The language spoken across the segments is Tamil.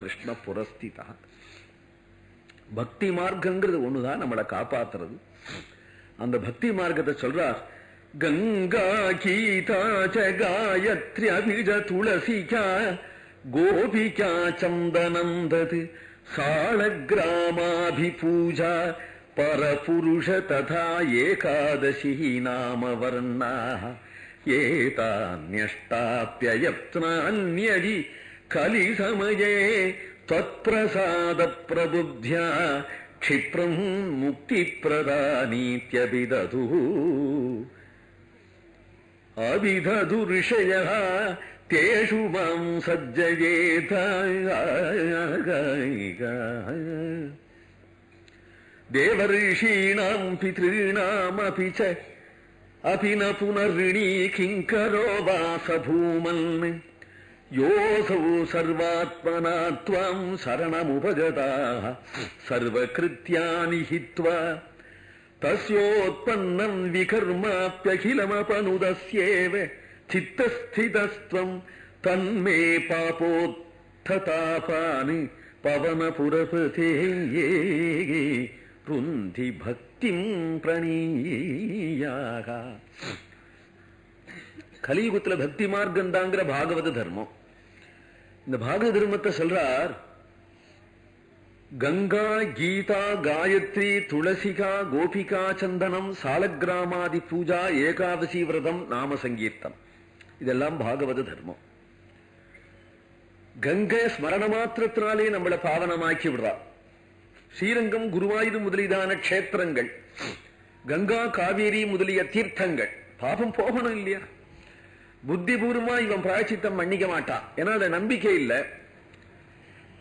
கிருஷ்ண புரஸ்திதா. பக்தி மார்க்கங்கிறது ஒண்ணுதான் நம்மளை காப்பாத்துறது. அந்த பக்தி மார்க்கத்தை சொல்றார். கங்கா கீதா ச காயத்ரி அபிஜ துளசிகா கோபிகா சந்தனந்தது சாளகிராமாபி பூஜா பரபுருஷ ததா ஏகாதசி நாம வர்ணா ஏதான்யஷ்டாப்யயத்னான்யதி கலி சமயே தத்பிரசாத பிரபுத்யா க்ஷிப்ரம் முக்தி பிரதானீத்யபிதது அபிதது ரிஷயः தேஷு மாம் சஜ்ஜயேத. தேவர்ஷீணாம் பித்ருணாம் அபி ச அபி ந புனர்ணீ கிங்கரோ வாச பூமன் யோசௌ சர்வாத்மனா த்வாம் சரணமுபஜதாः சர்வக்ருத்யானி ஹித்வா தஸ்யோத்பன்னம் விகர்மாப்யகிலமபனுதஸ்யேவ சித்தஸ்திதஸ்த்வம் தன்மே பாபோத்ததாபானி பவனபுரபதே ருந்தி பக்திம் பிரணீயாக. கலியுகத்துல பக்தி மார்க்கம் தாங்கிற பாகவத தர்மம். இந்த பாகவத தர்மத்தை சொல்றார். கங்கா கீதா காயத்ரி துளசிகா கோபிகா சந்தனம் சாலக்கிராமாதி பூஜா ஏகாதசி விரதம் நாம சங்கீர்த்தம், இதெல்லாம் பாகவத தர்மம். கங்கை ஸ்மரண மாத்திரத்தினாலே நம்மளை பாவனமாக்கி விடுறா. ஸ்ரீரங்கம் குருவாயூர் முதலியதான கஷேத்திரங்கள், கங்கா காவேரி முதலிய தீர்த்தங்கள், பாபம் போகணும் இல்லையா? புத்திபூர்வமா இவன் பிராயச்சித்தம் பண்ணிக்க மாட்டான், ஏன்னா அத நம்பிக்கை இல்லை.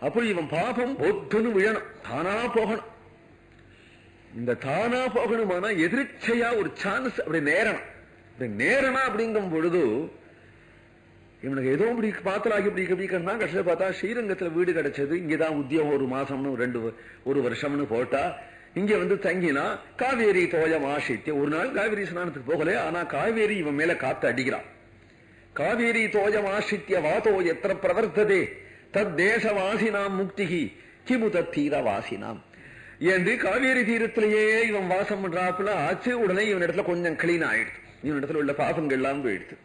அப்படி இவன் பாபம் பொத்துன்னு விழணும், தானா போகணும். இந்த தானா போகணுமானா எதிர்ச்சையா ஒரு சான்ஸ் அப்படி நேரணும். நேரணா அப்படிங்கும் பொழுது இவனுக்கு ஏதோ இப்படி பாத்திராகி இப்படிக்கணும். கடைசியில் பார்த்தா ஸ்ரீரங்கத்துல வீடு கிடைச்சது, இங்கதான் உத்தியோகம் ஒரு மாசம்னு ஒரு வருஷம்னு போட்டா இங்க வந்து தங்கினா காவேரி தோயம் ஆசித்ய. ஒரு நாள் காவேரி ஸ்நானத்துக்கு போகல, ஆனா காவேரி இவன் மேல காத்து அடிக்கிறான். காவேரி தோயம் ஆசித்ய வாதோ எத்திர பிரவர்த்ததே தத் தேசவாசினாம் முக்திகி கிமு தீர வாசினாம் என்று காவேரி தீரத்திலேயே இவன் வாசம் பண்றாப்புல ஆச்சு. உடனே இவன் இடத்துல கொஞ்சம் கிளீன் ஆயிடுது, இவன் இடத்துல உள்ள பாபங்கள் எல்லாம் போயிடுது.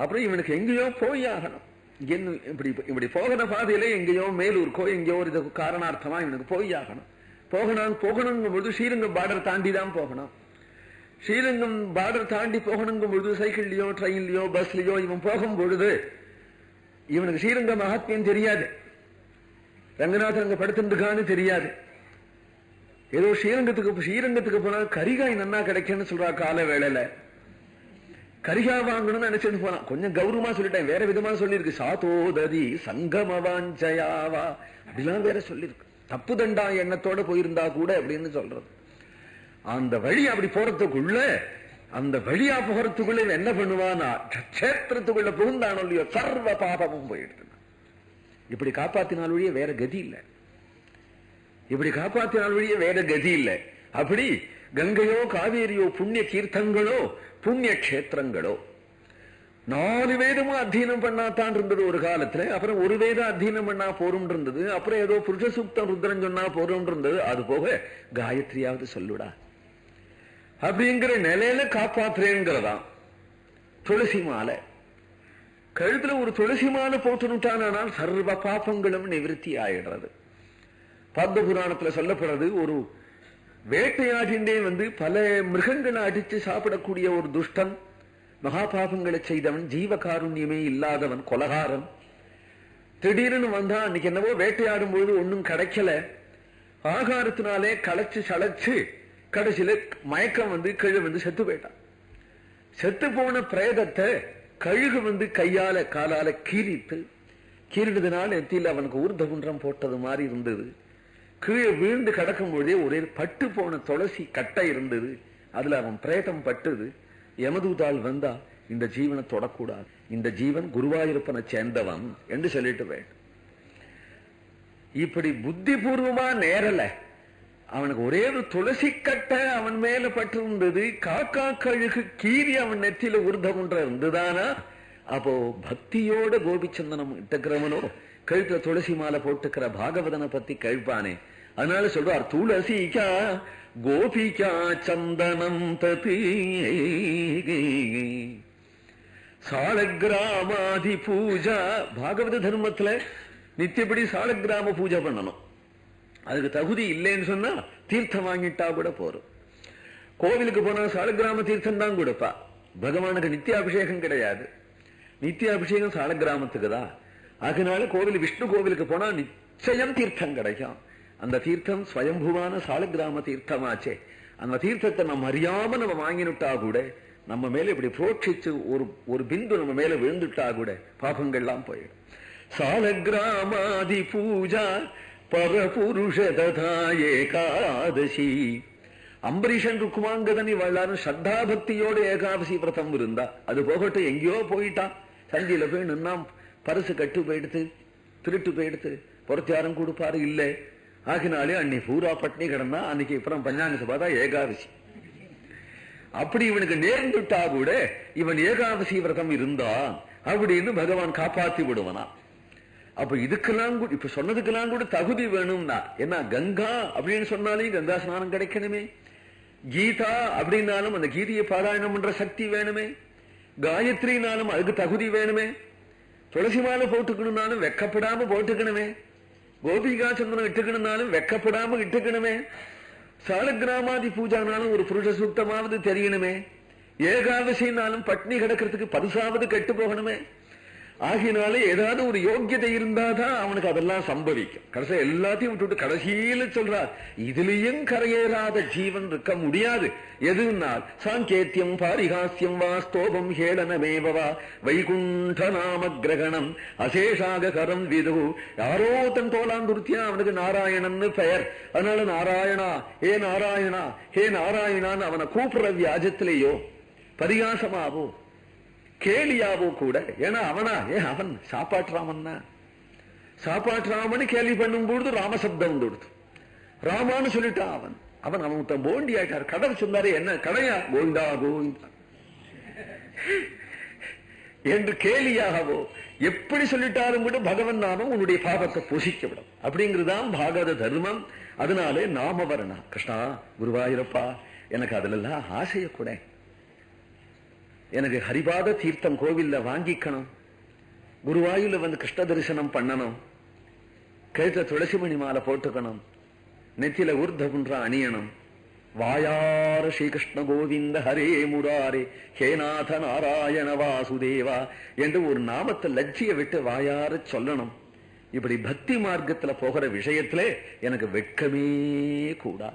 அப்புறம் இவனுக்கு எங்கேயோ போய் ஆகணும். இப்படி போகிற பாதையில எங்கேயோ மேலூருக்கோ எங்கேயோ ஒரு காரணார்த்தமா இவனுக்கு போய் ஆகணும். போகணுங்கும் பொழுது ஸ்ரீரங்கம் பார்டர் தாண்டி தான் போகணும். ஸ்ரீரங்கம் பார்டர் தாண்டி போகணுங்கும் பொழுது சைக்கிள்லயோ ட்ரெயின்லயோ பஸ்லயோ இவன் போகும் பொழுது இவனுக்கு ஸ்ரீரங்க மகாத்மியம் தெரியாது, ரங்கநாதன் அங்க படுத்துருக்கான்னு தெரியாது. ஏதோ ஸ்ரீரங்கத்துக்கு போனா கரிகாய் நன்னா கிடைக்குன்னு சொல்றா. கால வேளையில கரிகா வாங்கணும்னு நினைச்சிட்டு போனா. கொஞ்சம் கௌரவமா சொல்லிட்டேன், வேற விதமா சொல்லிருக்கு. சாதோததி சங்கமவாஞ்சயாவா அப்படிலாம் வேற சொல்லிருக்கு. தப்பு தண்டா எண்ணத்தோட போயிருந்தா கூட அப்படின்னு சொல்றது. அந்த வழி அப்படி போறதுக்குள்ள, அந்த வழியா போறதுக்குள்ள என்ன பண்ணுவானா, கஷேத்திரத்துக்குள்ள புகுந்தானோ இல்லையோ சர்வ பாபமும் போயிடுது. இப்படி காப்பாத்தினால் வழிய வேற கதி இல்லை, இப்படி காப்பாத்தினால் வழிய வேற கதி இல்லை. அப்படி கங்கையோ காவேரியோ புண்ணிய தீர்த்தங்களோ புண்ணிய கஷேத்திரங்களோ 4 வேதமும் அத்தியனம் பண்ணாதான் இருந்தது ஒரு காலத்துல. அப்புறம் ஒரு வேதம் அத்தியனம் பண்ணா போரும் இருந்தது. அப்புறம் ஏதோ புருஷ சூக்தம் ருத்ரன் சொன்னா போரும் இருந்தது. அது போக காயத்ரியாவது சொல்லுடா அப்படிங்கிற நிலையில காப்பாத்துறேங்கிறதான். துளசி மாலை கழுத்துல ஒரு துளசி மாலை போட்டுனுட்டானால் சர்வ பாபங்களும் நிவர்த்தி ஆயிடுறது. பத்ம புராணத்துல சொல்லப்படுறது, ஒரு வேட்டையாடிண்டே பல மிருகங்களை அடித்து சாப்பிடக்கூடிய ஒரு துஷ்டன், மகாபாபங்களை செய்தவன், ஜீவகாருண்யமே இல்லாதவன், கொலகாரன். திடீர்னு வந்தா அன்னைக்கு என்னவோ வேட்டையாடும் பொழுது ஒன்னும் கிடைக்கல, ஆகாரத்தினாலே களைச்சு சளைச்சு கடைசியில மயக்கம் கீழே செத்து போயிட்டான். செத்து போன பிரேதத்தை கழுகு கையால காலால கீறினதுனால எத்தியில் அவனுக்கு ஊர்த குன்றம் போட்டது மாதிரி இருந்தது. கீழே வீழ்ந்து கிடக்கும் பொழுதே ஒரே பட்டு போன துளசி கட்டை இருந்தது, அதுல அவன் பிரேதம் பட்டுது. யமதூதாள் வந்தா, இந்த ஜீவனை தொடக்கூடாது, இந்த ஜீவன் குருவாயூரப்பனை சேர்ந்தவன் என்று சொல்லிட்டு வேண்டும். இப்படி புத்தி பூர்வமா நேரல, அவனுக்கு ஒரே ஒரு துளசி கட்டை அவன் மேல பட்டு இருந்தது. காக்கா கழுகு கீறி அவன் நெத்தியில ஊர்த குன்ற இருந்துதானா? அப்போ பக்தியோட கோபிச்சந்தனம் இட்டுக்கிறவனோ கழுத்துல துளசி மாலை போட்டுக்கிற பாகவதனை பத்தி கேட்பானே. அதனால சொல்றார், துளசிக்கா கோபிக்கா சந்தனம் ததி சாலக்கிராமாதி பூஜா. பாகவத தர்மத்துல நித்தியப்படி சாலக்கிராம பூஜை பண்ணணும். அதுக்கு தகுதி இல்லைன்னு சொன்னா தீர்த்தம் வாங்கிட்டா கூட போறோம். கோவிலுக்கு போனா சாலக்கிராம தீர்த்தம் தான் கொடுப்பா. பகவானுக்கு நித்திய அபிஷேகம் கிடையாது. நித்திய அபிஷேகம் சாலக்கிராமத்துக்கு தான். அதனால கோவில், விஷ்ணு கோவிலுக்கு போனா நிச்சயம் தீர்த்தம் கிடைக்கும். அந்த தீர்த்தம் ஸ்வயம்புவான சாலக்கிராம தீர்த்தமாச்சே. அந்த தீர்த்தத்தை நம்ம அறியாம நம்ம வாங்கினுட்டா கூட, நம்ம மேல இப்படி புரோட்சிச்சு ஒரு பிந்து நம்ம மேல விழுந்துட்டா கூட பாபங்கள்லாம் போயிடும். சாலக்கிராமாதி பூஜா பரபுருஷ ததா ஏகாதசி. அம்பரீஷன் ருக்குமாங்கதன் இவளாரும் ஸ்ரத்தாபக்தியோட ஏகாதசி விரதம் இருந்தா. அது போகட்டும், எங்கேயோ போயிட்டான். சந்தியில போய் நின்னா பரிசு கட்டு போயிடுத்து, திருட்டு போயிடுத்து, பொறுத்தியாரும் கொடுப்பாரு இல்லை. ஆகினாலே அன்னை பூரா பட்னி கிடந்தா. அன்னைக்கு அப்புறம் பஞ்சாங்கத்தை பார்த்தா ஏகாதசி. அப்படி இவனுக்கு நேர்ந்துட்டா கூட இவன் ஏகாதசி விரதம் இருந்தான் அப்படின்னு பகவான் காப்பாத்தி விடுவனா. அப்ப இதுக்கெல்லாம் கூட, இப்ப சொன்னதுக்கெல்லாம் கூட தகுதி வேணும்னா என்ன? கங்கா அப்படின்னு சொன்னாலே கங்கா ஸ்நானம் கிடைக்கணுமே. கீதா அப்படின்னாலும் அந்த கீதையை பாராயணம் பண்ற சக்தி வேணுமே. காயத்ரினாலும் அதுக்கு தகுதி வேணுமே. துளசி மாலை போட்டுக்கணும்னாலும் வெக்கப்படாம போட்டுக்கணுமே. கோபிகா சந்தனம் இட்டுக்கணும்னாலும் வெக்கப்படாம இட்டுக்கணுமே. சாலக்கிராமாதி பூஜானாலும் ஒரு புருஷ சூக்தமாவது தெரியணுமே. ஏகாதசினாலும் பட்னி கிடக்கிறதுக்கு பரிசாவது கெட்டு போகணுமே. ஆகினாலே ஏதாவது ஒரு யோக்கியதை இருந்தாதான் அவனுக்கு அதெல்லாம் சம்பவிக்கும். கடைசி எல்லாத்தையும் விட்டுட்டு கடைசியில சொல்றார், இதுலயும் கரையேறாத ஜீவன் இருக்க முடியாது. எதுனால் சாங்கேத்தியம் பாரிகாசியம் வா ஸ்தோபம் ஹேளனமேவா வைகுண்ட நாம கிரகணம் அசேஷாக கரம் விது. யாரோ தன் தோலாந்துருத்தியா அவனுக்கு நாராயணன்னு பெயர். அதனால நாராயணா ஹே நாராயணா ஹே நாராயணான்னு அவனை கூப்பிடுற வியாஜத்திலேயோ பரிகாசமாவோ கேலியாவோ கூட. ஏன்னா அவனா அவன் சாப்பாட்டுராமன்னா சாப்பாட்டுராமன்னு கேள்வி பண்ணும் பொழுது ராமசப்தம் கொடுத்து ராமான்னு சொல்லிட்டான். அவன் அவன் அவன் போண்டி ஆயிட்டார். கடை சொன்னாரு, என்ன கடையா? கோவிந்தா கோவிந்தா என்று கேலியாகவோ எப்படி சொல்லிட்டாலும் கூட பகவன் நாமம் உன்னுடைய பாவத்தை போஷிக்க விடும். அப்படிங்கிறதுதான் பாகவத தர்மம். அதனாலே நாம வரணா. கிருஷ்ணா குருவாயூரப்பா, எனக்கு அதுல எல்லாம் ஆசைய கூட. எனக்கு ஹரிபாத தீர்த்தம் கோவில்ல வாங்கிக்கணும். குருவாயூர்ல வந்து கிருஷ்ண தரிசனம் பண்ணணும். கழுத்த துளசிமணி மாலை போட்டுக்கணும். நெத்தில ஊர்த குன்றா அணியணும். வாயார ஸ்ரீகிருஷ்ண கோவிந்த ஹரே முராரே ஹேநாத நாராயண வாசுதேவா என்று ஒரு நாமத்தை லட்சிய விட்டு வாயார சொல்லணும். இப்படி பக்தி மார்க்கத்துல போகிற விஷயத்துல எனக்கு வெட்கமே கூடா.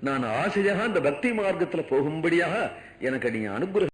நான் ஆசையாக அந்த பக்தி மார்க்கத்துல போகும்படியாக எனக்கு நீ அனுகிரகம்